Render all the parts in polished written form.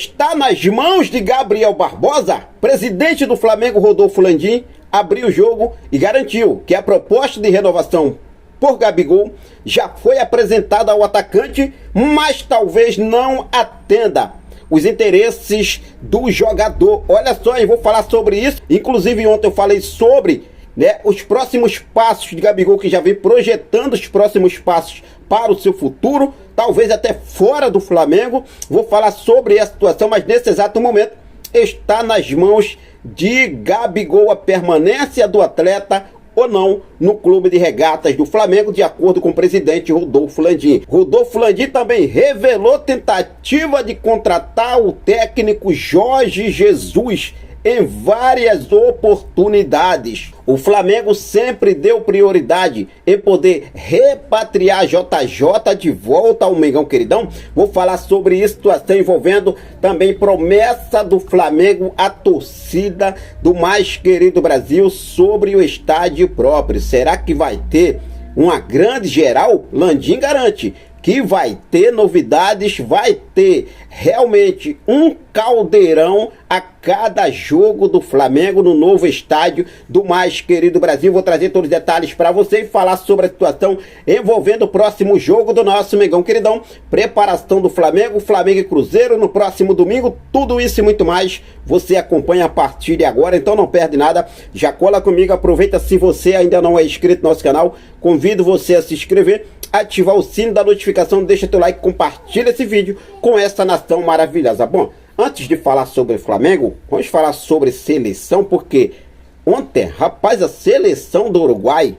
está nas mãos de Gabriel Barbosa. Presidente do Flamengo, Rodolfo Landim, abriu o jogo e garantiu que a proposta de renovação por Gabigol já foi apresentada ao atacante, mas talvez não atenda os interesses do jogador. Olha só, eu vou falar sobre isso. Inclusive ontem eu falei sobre os próximos passos de Gabigol, que já vem projetando os próximos passos para o seu futuro, talvez até fora do Flamengo. Vou falar sobre a situação, mas nesse exato momento está nas mãos de Gabigol a permanência do atleta ou não no clube de regatas do Flamengo, de acordo com o presidente Rodolfo Landim. Rodolfo Landim também revelou tentativa de contratar o técnico Jorge Jesus em várias oportunidades. O Flamengo sempre deu prioridade em poder repatriar JJ de volta ao Mengão Queridão. Vou falar sobre isso, situação envolvendo também promessa do Flamengo à torcida do mais querido Brasil sobre o estádio próprio. Será que vai ter uma grande geral? Landim garante que vai ter novidades, vai ter realmente um caldeirão a cada jogo do Flamengo no novo estádio do mais querido Brasil. Vou trazer todos os detalhes para você e falar sobre a situação envolvendo o próximo jogo do nosso Mengão Queridão, preparação do Flamengo, Flamengo e Cruzeiro no próximo domingo. Tudo isso e muito mais você acompanha a partir de agora, então não perde nada, já cola comigo, aproveita. Se você ainda não é inscrito no nosso canal, convido você a se inscrever, ativar o sino da notificação, deixa teu like, compartilha esse vídeo com essa nação maravilhosa. Bom, antes de falar sobre o Flamengo, vamos falar sobre seleção, porque ontem, rapaz, a seleção do Uruguai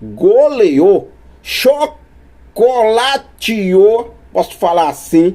goleou, chocolateou, posso falar assim,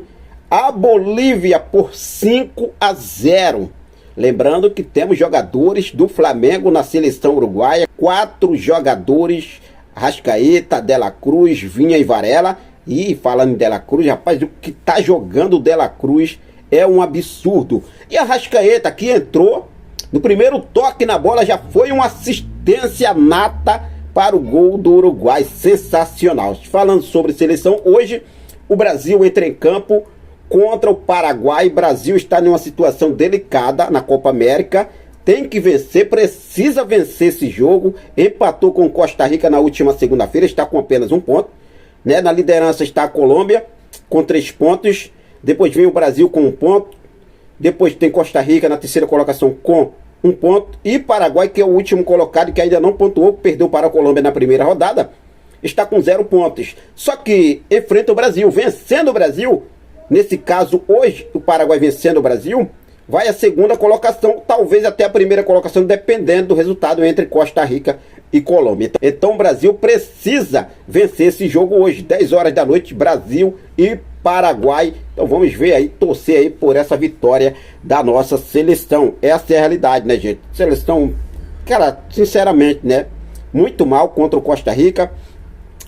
a Bolívia por 5-0. Lembrando que temos jogadores do Flamengo na seleção uruguaia, 4 jogadores, Arrascaeta, De La Cruz, Vinha e Varela. E falando em De La Cruz, rapaz, o que tá jogando o De La Cruz é um absurdo. E a Arrascaeta que entrou, no primeiro toque na bola já foi uma assistência nata para o gol do Uruguai, sensacional. Falando sobre seleção, hoje o Brasil entra em campo contra o Paraguai. Brasil está em uma situação delicada na Copa América, tem que vencer, precisa vencer esse jogo. Empatou com Costa Rica na última segunda-feira, está com apenas 1 ponto, na liderança está a Colômbia com 3 pontos, depois vem o Brasil com 1 ponto, depois tem Costa Rica na terceira colocação com 1 ponto, e Paraguai, que é o último colocado, que ainda não pontuou, perdeu para a Colômbia na primeira rodada, está com 0 pontos, só que enfrenta o Brasil, vencendo o Brasil. Nesse caso, hoje, o Paraguai vencendo o Brasil, vai à segunda colocação, talvez até a primeira colocação, dependendo do resultado entre Costa Rica e Colômbia. Então o Brasil precisa vencer esse jogo hoje, 10 horas da noite, Brasil e Paraguai. Então vamos ver aí, torcer aí por essa vitória da nossa seleção. Essa é a realidade, né, gente? Seleção, cara, sinceramente, muito mal contra o Costa Rica,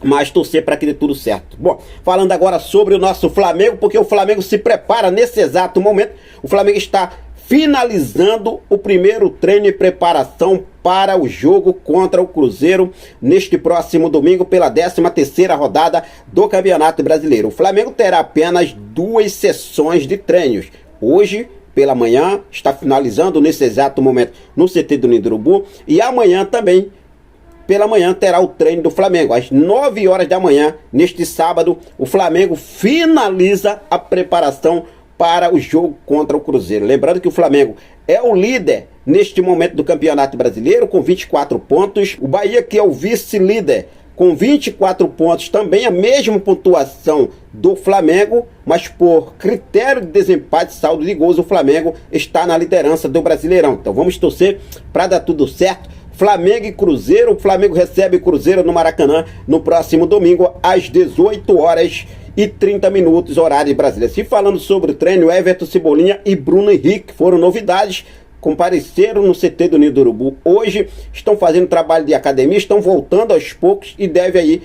mas torcer para que dê tudo certo. Bom, falando agora sobre o nosso Flamengo, porque o Flamengo se prepara nesse exato momento. O Flamengo está finalizando o primeiro treino e preparação para o jogo contra o Cruzeiro neste próximo domingo pela 13ª rodada do Campeonato Brasileiro. O Flamengo terá apenas 2 sessões de treinos. Hoje pela manhã, está finalizando nesse exato momento no CT do Ninho do Urubu, e amanhã também pela manhã terá o treino do Flamengo. Às 9 horas da manhã, neste sábado, o Flamengo finaliza a preparação para o jogo contra o Cruzeiro. Lembrando que o Flamengo é o líder neste momento do Campeonato Brasileiro com 24 pontos. O Bahia, que é o vice-líder, com 24 pontos, também a mesma pontuação do Flamengo, mas por critério de desempate, saldo de gols, o Flamengo está na liderança do Brasileirão. Então vamos torcer para dar tudo certo. Flamengo e Cruzeiro. O Flamengo recebe o Cruzeiro no Maracanã no próximo domingo às 18h30, horário brasileiro. Se falando sobre o treino, Everton Cebolinha e Bruno Henrique foram novidades, compareceram no CT do Ninho do Urubu hoje, estão fazendo trabalho de academia, estão voltando aos poucos e deve aí,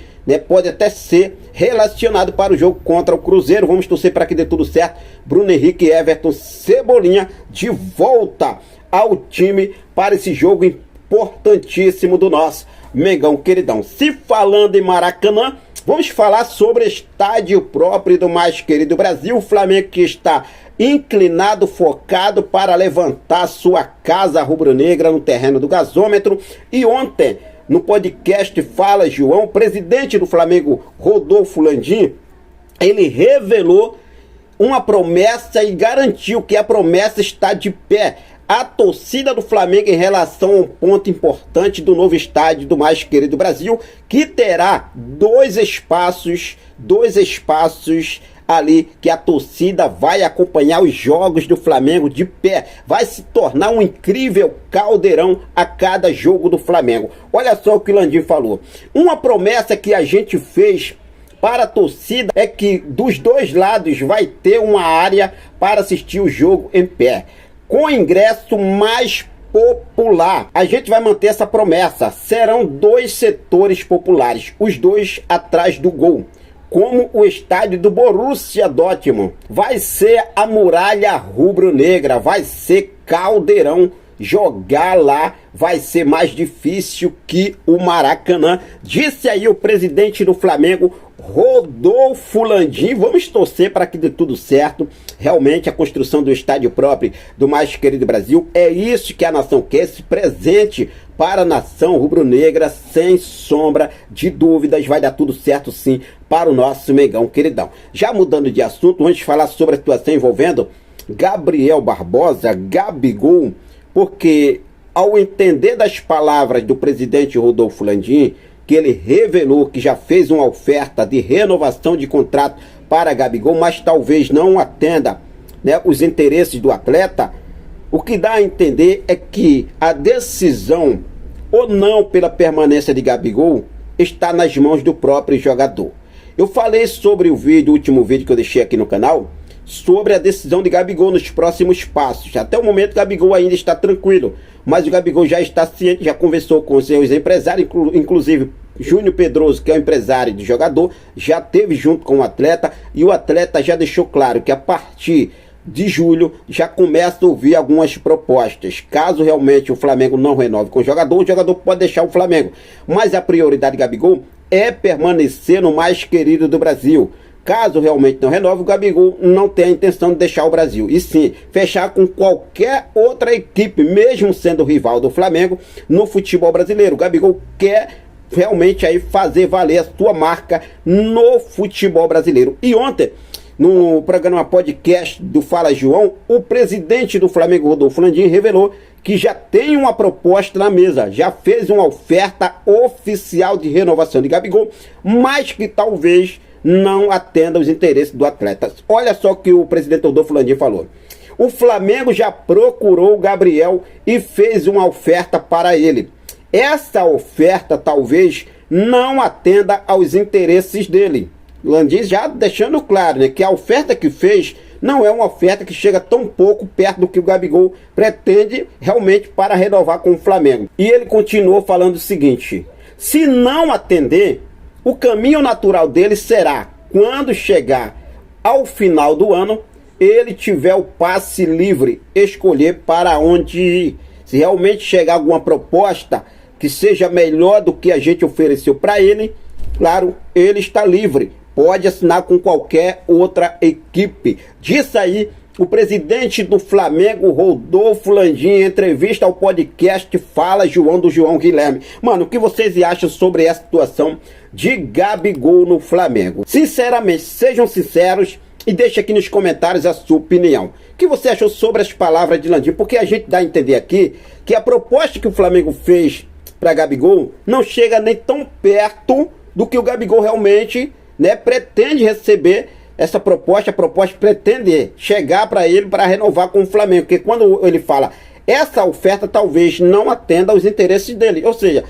pode até ser relacionado para o jogo contra o Cruzeiro. Vamos torcer para que dê tudo certo. Bruno Henrique e Everton Cebolinha de volta ao time para esse jogo importantíssimo do nosso Mengão Queridão. Se falando em Maracanã, Vamos falar sobre estádio próprio do mais querido Brasil. O Flamengo que está inclinado, focado para levantar sua casa rubro-negra no terreno do gasômetro. E ontem, no podcast Fala João, o presidente do Flamengo, Rodolfo Landim, ele revelou uma promessa e garantiu que a promessa está de pé. A torcida do Flamengo em relação a um ponto importante do novo estádio do mais querido Brasil, que terá dois espaços ali que a torcida vai acompanhar os jogos do Flamengo de pé. Vai se tornar um incrível caldeirão a cada jogo do Flamengo. Olha só o que o Landim falou. Uma promessa que a gente fez para a torcida é que dos dois lados vai ter uma área para assistir o jogo em pé, com ingresso mais popular. A gente vai manter essa promessa. Serão dois setores populares, os dois atrás do gol, como o estádio do Borussia Dortmund. Vai ser a muralha rubro-negra, vai ser caldeirão. Jogar lá vai ser mais difícil que o Maracanã, disse aí o presidente do Flamengo, Rodolfo Landim. Vamos torcer para que dê tudo certo. Realmente a construção do estádio próprio do mais querido Brasil, é isso que a nação quer, esse presente para a nação rubro-negra, sem sombra de dúvidas. Vai dar tudo certo sim para o nosso Mengão queridão. Já mudando de assunto, antes de falar sobre a situação envolvendo Gabriel Barbosa, Gabigol, porque ao entender das palavras do presidente Rodolfo Landim, que ele revelou que já fez uma oferta de renovação de contrato para Gabigol, mas talvez não atenda, né, os interesses do atleta, o que dá a entender é que a decisão ou não pela permanência de Gabigol está nas mãos do próprio jogador. Eu falei sobre o último vídeo que eu deixei aqui no canal, sobre a decisão de Gabigol nos próximos passos. Até o momento Gabigol ainda está tranquilo, mas o Gabigol já está ciente, já conversou com seus empresários, inclusive Júnior Pedroso, que é o empresário do jogador, já esteve junto com o atleta, e o atleta já deixou claro que a partir de julho já começa a ouvir algumas propostas. Caso realmente o Flamengo não renove com o jogador pode deixar o Flamengo, mas a prioridade de Gabigol é permanecer no mais querido do Brasil. Caso realmente não renove, o Gabigol não tem a intenção de deixar o Brasil, e sim fechar com qualquer outra equipe, mesmo sendo rival do Flamengo no futebol brasileiro. O Gabigol quer realmente aí fazer valer a sua marca no futebol brasileiro. E ontem, no programa podcast do Fala João, o presidente do Flamengo, Rodolfo Landim, revelou que já tem uma proposta na mesa, já fez uma oferta oficial de renovação de Gabigol, mas que talvez não atenda aos interesses do atleta. Olha só o que o presidente Rodolfo Landim falou. O Flamengo já procurou o Gabriel e fez uma oferta para ele. Essa oferta talvez não atenda aos interesses dele. Landim já deixando claro, né, que a oferta que fez não é uma oferta que chega tão pouco perto do que o Gabigol pretende realmente para renovar com o Flamengo. E ele continuou falando o seguinte: se não atender, o caminho natural dele será, quando chegar ao final do ano, ele tiver o passe livre, escolher para onde ir. Se realmente chegar alguma proposta que seja melhor do que a gente ofereceu para ele, claro, ele está livre, pode assinar com qualquer outra equipe. Disse aí o presidente do Flamengo, Rodolfo Landim, em entrevista ao podcast Fala João, do João Guilherme. Mano, o que vocês acham sobre essa situação de Gabigol no Flamengo? Sinceramente, sejam sinceros e deixe aqui nos comentários a sua opinião. O que você achou sobre as palavras de Landim? Porque a gente dá a entender aqui que a proposta que o Flamengo fez para Gabigol não chega nem tão perto do que o Gabigol realmente, né, pretende receber. Essa proposta, a proposta pretende chegar para ele para renovar com o Flamengo, porque quando ele fala essa oferta talvez não atenda aos interesses dele, ou seja,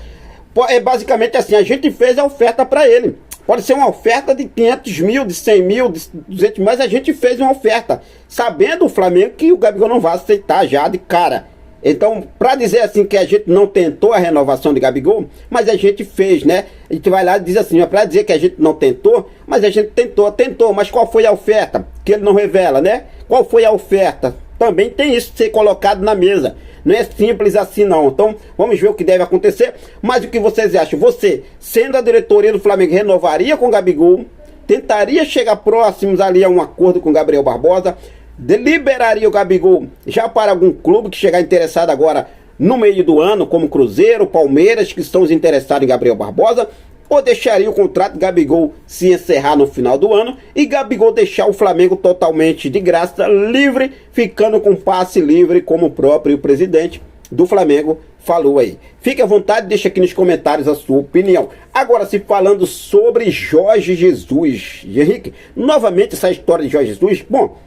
é basicamente assim, a gente fez a oferta para ele, pode ser uma oferta de 500 mil, de 100 mil, de 200 mil, mas a gente fez uma oferta, sabendo o Flamengo que o Gabigol não vai aceitar já de cara. Então, para dizer assim que a gente não tentou a renovação de Gabigol, mas a gente fez, né? A gente vai lá e diz assim, para dizer que a gente não tentou, mas a gente tentou, mas qual foi a oferta? Que ele não revela, né? Qual foi a oferta? Também tem isso de ser colocado na mesa. Não é simples assim não. Então vamos ver o que deve acontecer. Mas o que vocês acham? Você, sendo a diretoria do Flamengo, renovaria com o Gabigol? Tentaria chegar próximos ali a um acordo com o Gabriel Barbosa? Liberaria o Gabigol já para algum clube que chegar interessado agora no meio do ano, como Cruzeiro, Palmeiras, que estão interessados em Gabriel Barbosa? Ou deixaria o contrato de Gabigol se encerrar no final do ano e Gabigol deixar o Flamengo totalmente de graça, livre, ficando com passe livre, como o próprio presidente do Flamengo falou aí? Fique à vontade, deixa aqui nos comentários a sua opinião. Agora, se falando sobre Jorge Jesus, Henrique, novamente essa história de Jorge Jesus, bom,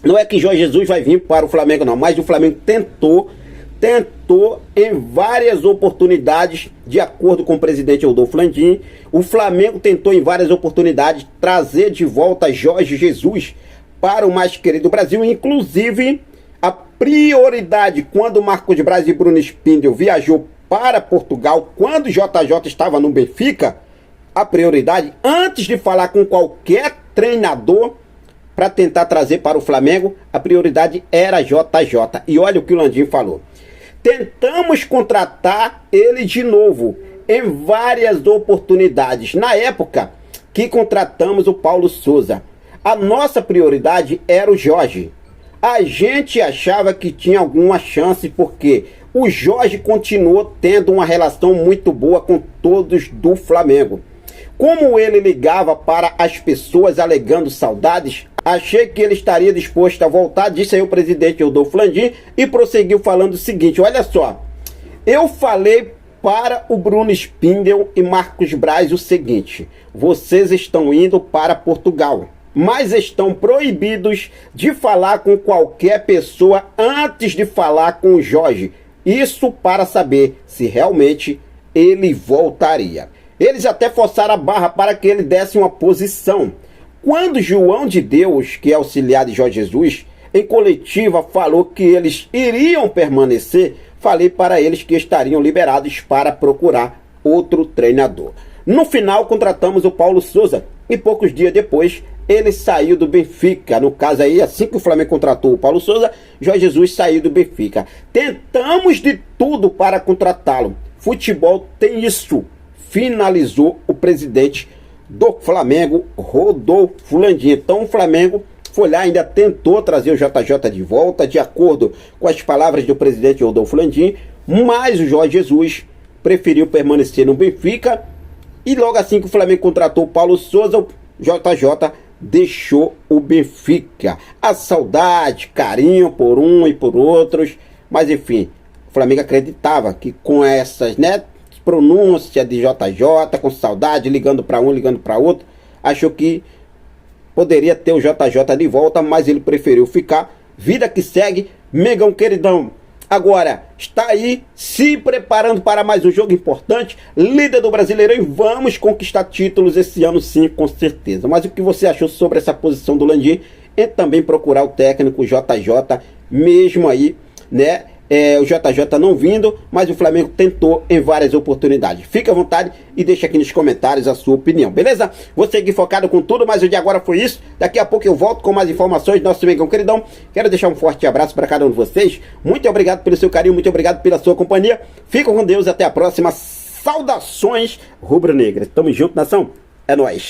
não é que Jorge Jesus vai vir para o Flamengo não, mas o Flamengo tentou em várias oportunidades, de acordo com o presidente Rodolfo Landim, o Flamengo tentou em várias oportunidades trazer de volta Jorge Jesus para o mais querido Brasil, inclusive a prioridade quando Marcos Braz e Bruno Spindel viajou para Portugal, quando o JJ estava no Benfica, a prioridade, antes de falar com qualquer treinador para tentar trazer para o Flamengo, a prioridade era JJ. E olha o que o Landim falou. Tentamos contratar ele de novo em várias oportunidades. Na época que contratamos o Paulo Souza, a nossa prioridade era o Jorge. A gente achava que tinha alguma chance porque o Jorge continuou tendo uma relação muito boa com todos do Flamengo. Como ele ligava para as pessoas alegando saudades, achei que ele estaria disposto a voltar, disse aí o presidente Rodolfo Landim, e prosseguiu falando o seguinte: olha só, eu falei para o Bruno Spindel e Marcos Braz o seguinte: vocês estão indo para Portugal, mas estão proibidos de falar com qualquer pessoa antes de falar com o Jorge. Isso para saber se realmente ele voltaria. Eles até forçaram a barra para que ele desse uma posição. Quando João de Deus, que é auxiliar de Jorge Jesus, em coletiva falou que eles iriam permanecer, falei para eles que estariam liberados para procurar outro treinador. No final, contratamos o Paulo Souza e poucos dias depois ele saiu do Benfica. No caso aí, assim que o Flamengo contratou o Paulo Souza, Jorge Jesus saiu do Benfica. Tentamos de tudo para contratá-lo. Futebol tem isso, finalizou o presidente do Flamengo, Rodolfo Landim. Então o Flamengo foi lá, ainda tentou trazer o JJ de volta, de acordo com as palavras do presidente Rodolfo Landim, mas o Jorge Jesus preferiu permanecer no Benfica, e logo assim que o Flamengo contratou o Paulo Souza, o JJ deixou o Benfica. A saudade, carinho por um e por outros, mas enfim, o Flamengo acreditava que com essas, pronúncia de JJ, com saudade, ligando para um, ligando para outro, achou que poderia ter o JJ de volta, mas ele preferiu ficar. Vida que segue, Mengão queridão. Agora está aí se preparando para mais um jogo importante, líder do Brasileirão, e vamos conquistar títulos esse ano sim, com certeza. Mas o que você achou sobre essa posição do Landim e também procurar o técnico JJ, mesmo aí, o JJ não vindo, mas o Flamengo tentou em várias oportunidades. Fique à vontade e deixe aqui nos comentários a sua opinião, beleza? Vou seguir focado com tudo, mas o de agora foi isso. Daqui a pouco eu volto com mais informações do nosso Mengão queridão. Quero deixar um forte abraço para cada um de vocês. Muito obrigado pelo seu carinho, muito obrigado pela sua companhia. Fiquem com Deus, até a próxima. Saudações rubro-negras. Tamo junto, nação. É nóis.